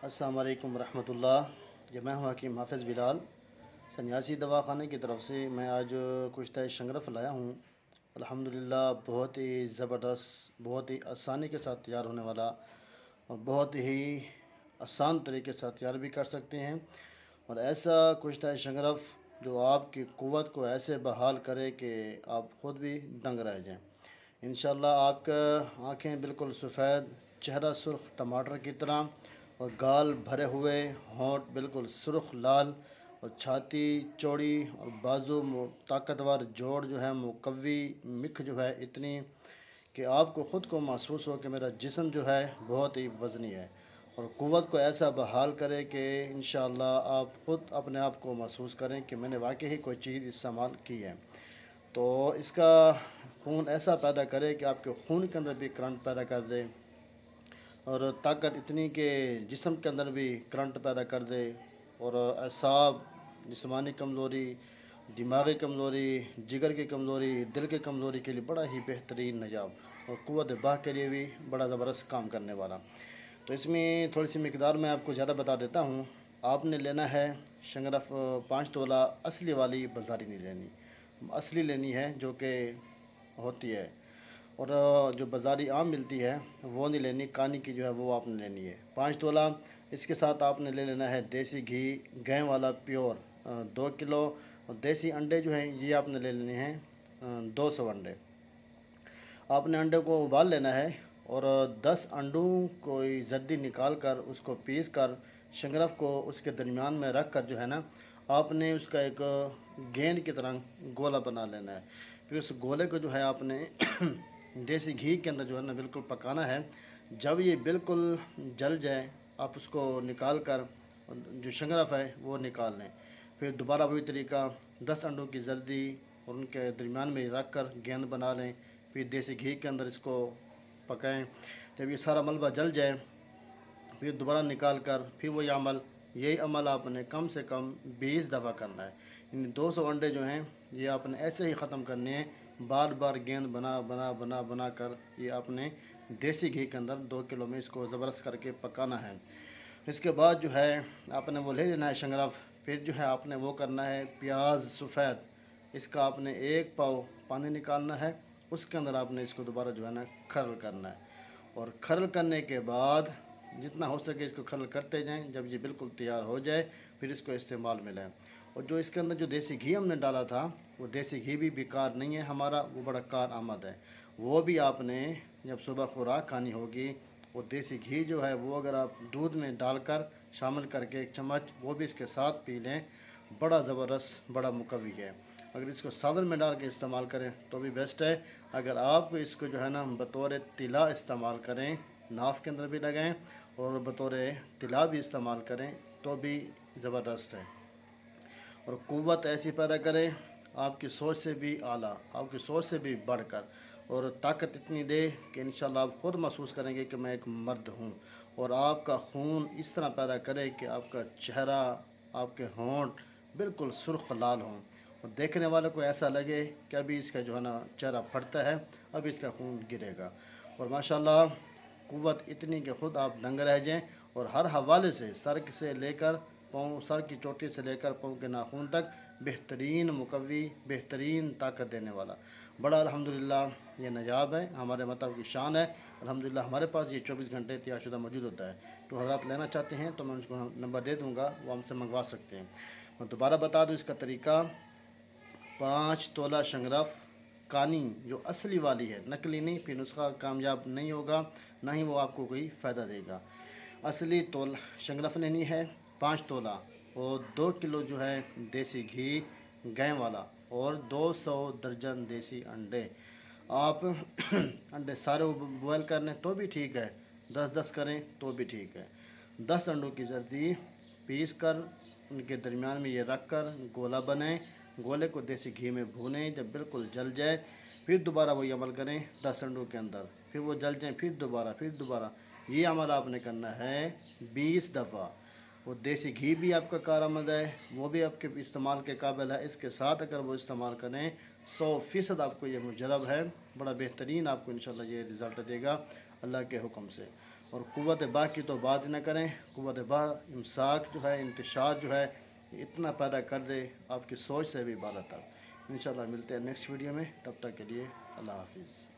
السلام علیکم ورحمۃ اللہ۔ جب میں ہوں حکیم حافظ بلال سنیاسی دواخانے کی طرف سے میں آج کشتہ شنگرف لایا ہوں۔ الحمدللہ بہت ہی زبردست، بہت ہی آسانی کے ساتھ تیار ہونے والا اور بہت ہی آسان طریقے سے تیار بھی کر سکتے ہیں، اور ایسا کشتہ شنگرف جو آپ کی قوت کو ایسے بحال کرے کہ آپ خود بھی دنگ رہ جائیں۔ انشاءاللہ آپ کا آنکھیں بالکل سفید، چہرہ سرخ ٹماٹر کی طرح، اور گال بھرے ہوئے، ہونٹ بالکل سرخ لال، اور چھاتی چوڑی اور بازو طاقتور، جوڑ جو ہے مقوی، مکھ جو ہے اتنی کہ آپ کو خود کو محسوس ہو کہ میرا جسم جو ہے بہت ہی وزنی ہے، اور قوت کو ایسا بحال کرے کہ انشاءاللہ آپ خود اپنے آپ کو محسوس کریں کہ میں نے واقعی کوئی چیز استعمال کی ہے۔ تو اس کا خون ایسا پیدا کرے کہ آپ کے خون کے اندر بھی کرنٹ پیدا کر دے، اور طاقت اتنی کہ جسم کے اندر بھی کرنٹ پیدا کر دے، اور اعصاب، جسمانی کمزوری، دماغی کمزوری، جگر کی کمزوری، دل کی کمزوری کے لیے بڑا ہی بہترین نجاب، اور قوت باہ کے لیے بھی بڑا زبردست کام کرنے والا۔ تو اس میں تھوڑی سی مقدار میں آپ کو زیادہ بتا دیتا ہوں۔ آپ نے لینا ہے شنگرف 5 تولہ، اصلی والی بازاری نہیں لینی، اصلی لینی ہے جو کہ ہوتی ہے، اور جو بازاری عام ملتی ہے وہ نہیں لینی، کانی کی جو ہے وہ آپ نے لینی ہے 5 تولہ۔ اس کے ساتھ آپ نے لے لینا ہے دیسی گھی، گائے والا پیور 2 کلو، اور دیسی انڈے جو ہیں یہ آپ نے لے لینے ہیں 200 انڈے۔ آپ نے انڈے کو ابال لینا ہے، اور 10 انڈوں کو زردی نکال کر اس کو پیس کر شنگرف کو اس کے درمیان میں رکھ کر جو ہے نا، آپ نے اس کا ایک گیند کی طرح گولا بنا لینا ہے۔ پھر اس گولے کو جو ہے آپ نے دیسی گھی کے اندر جو ہے نا بالکل پکانا ہے۔ جب یہ بالکل جل جائے آپ اس کو نکال کر جو شنگرف ہے وہ نکال لیں۔ پھر دوبارہ وہی طریقہ 10 انڈوں کی زردی اور ان کے درمیان میں رکھ کر گیند بنا لیں، پھر دیسی گھی کے اندر اس کو پکائیں۔ جب یہ سارا ملبہ جل جائے پھر دوبارہ نکال کر پھر یہی عمل آپ نے کم سے کم 20 دفعہ کرنا ہے۔ ان 200 انڈے جو ہیں یہ آپ نے ایسے ہی ختم کرنے ہیں، بار بار گیند بنا بنا بنا بنا کر یہ آپ نے دیسی گھی کے اندر 2 کلو میں اس کو زبردست کر کے پکانا ہے۔ اس کے بعد جو ہے آپ نے وہ لے لینا ہے شنگرف، پھر جو ہے آپ نے وہ کرنا ہے پیاز سفید، اس کا آپ نے 1 پاؤ پانی نکالنا ہے، اس کے اندر آپ نے اس کو دوبارہ جو ہے نا کھرل کرنا ہے، اور کھرل کرنے کے بعد جتنا ہو سکے اس کو کھرل کرتے جائیں۔ جب یہ بالکل تیار ہو جائے پھر اس کو استعمال میں لیں، اور جو اس کے اندر جو دیسی گھی ہم نے ڈالا تھا وہ دیسی گھی بھی بیکار نہیں ہے ہمارا، وہ بڑا کار آمد ہے۔ وہ بھی آپ نے جب صبح خوراک کھانی ہوگی وہ دیسی گھی جو ہے وہ اگر آپ دودھ میں ڈال کر شامل کر کے 1 چمچ وہ بھی اس کے ساتھ پی لیں، بڑا زبردست، بڑا مقوی ہے۔ اگر اس کو سالن میں ڈال کے استعمال کریں تو بھی بیسٹ ہے۔ اگر آپ اس کو جو ہے نا بطور طلا استعمال کریں، ناف کے اندر بھی لگائیں اور بطور طلا بھی استعمال کریں تو بھی زبردست ہے، اور قوت ایسی پیدا کرے آپ کی سوچ سے بھی اعلیٰ، آپ کی سوچ سے بھی بڑھ کر، اور طاقت اتنی دے کہ انشاءاللہ آپ خود محسوس کریں گے کہ میں ایک مرد ہوں، اور آپ کا خون اس طرح پیدا کرے کہ آپ کا چہرہ، آپ کے ہونٹ بالکل سرخ لال ہوں، اور دیکھنے والے کو ایسا لگے کہ ابھی اس کا جو ہے نا چہرہ پھٹتا ہے، ابھی اس کا خون گرے گا، اور ماشاءاللہ قوت اتنی کہ خود آپ دنگ رہ جائیں، اور ہر حوالے سے سر سے لے کر پاؤں، سر کی چوٹی سے لے کر پاؤں کے ناخن تک بہترین مقوی، بہترین طاقت دینے والا بڑا الحمدللہ یہ نجاب ہے، ہمارے مطلب کی شان ہے۔ الحمدللہ ہمارے پاس یہ 24 گھنٹے تیار شدہ موجود ہوتا ہے، تو حضرات لینا چاہتے ہیں تو میں ان کو نمبر دے دوں گا، وہ ہم سے منگوا سکتے ہیں۔ میں دوبارہ بتا دوں اس کا طریقہ: 5 تولہ شنگرف، کانی جو اصلی والی ہے، نقلی نہیں، پھر نسخہ کامیاب نہیں ہوگا، نہ ہی وہ آپ کو کوئی فائدہ دے گا۔ اصلی شنگرف لینی ہے 5 تولہ، اور 2 کلو جو ہے دیسی گھی گائے والا، اور 200 درجن دیسی انڈے۔ آپ انڈے سارے بوائل کر لیں تو بھی ٹھیک ہے، 10 کریں تو بھی ٹھیک ہے۔ 10 انڈوں کی زردی پیس کر ان کے درمیان میں یہ رکھ کر گولا بنائیں، گولے کو دیسی گھی میں بھونیں، جب بالکل جل جائے پھر دوبارہ وہی عمل کریں 10 انڈوں کے اندر، پھر وہ جل جائیں پھر دوبارہ یہ عمل آپ نے کرنا ہے 20 دفعہ۔ وہ دیسی گھی بھی آپ کا کارآمد ہے، وہ بھی آپ کے استعمال کے قابل ہے، اس کے ساتھ اگر وہ استعمال کریں 100% آپ کو یہ مجرب ہے، بڑا بہترین آپ کو انشاءاللہ یہ رزلٹ دے گا اللہ کے حکم سے۔ اور قوت با کی تو بات نہ کریں، قوت با امساک جو ہے، انتشار جو ہے یہ اتنا پیدا کر دے، آپ کی سوچ سے بھی بالاتر۔ انشاءاللہ ملتے ہیں نیکسٹ ویڈیو میں، تب تک کے لیے اللہ حافظ۔